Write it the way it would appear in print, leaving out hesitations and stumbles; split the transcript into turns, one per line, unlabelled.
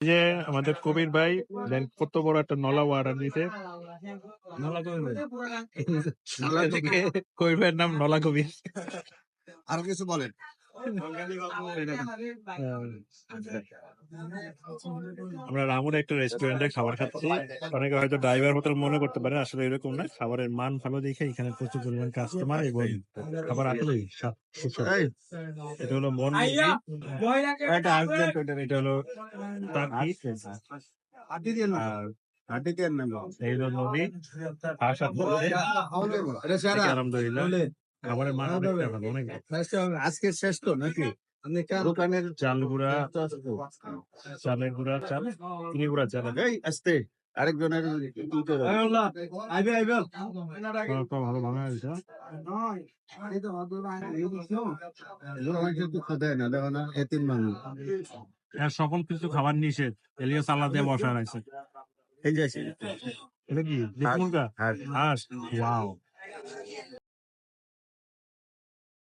যে আমাদের কবির ভাই দেন কত বড় একটা নলা অর্ডার দিতে। কবির ভাইয়ের নাম নলা কবির।
আরো কিছু বলেন।
আমরা রামুর একটা রেস্টুরেন্টে খাবার খাচ্ছি। অনেকে হয়তো ড্রাইভার হোটেল মনে করতে পারে, আসলে এরকম না। খাবারের মান ভালো দেখে এখানে প্রচুর পরিমাণ কাস্টমার এবং খাবার আসলে এটা হলো মন এটা হলো আর এই হলো নদী আলহামদুলিল্লাহ খাবারের মান অনেকটা ভালো, অনেক
আজকে শেষ তো নাকি? দোকানের
চাল গুঁড়া, চালের গুঁড়া, চাল চিনি গুঁড়া, চাল
এই আসতে আরেকজনের
ভালো বাংলা হয়েছে।
দেয় না, দেখো না এতিম মানুষ।
সকল কিছু খাবার নিষেধ, এলিয়া সালাদ দিয়ে বসা রয়েছে।
এই যে
এটা কি হাঁস? ওয়াও।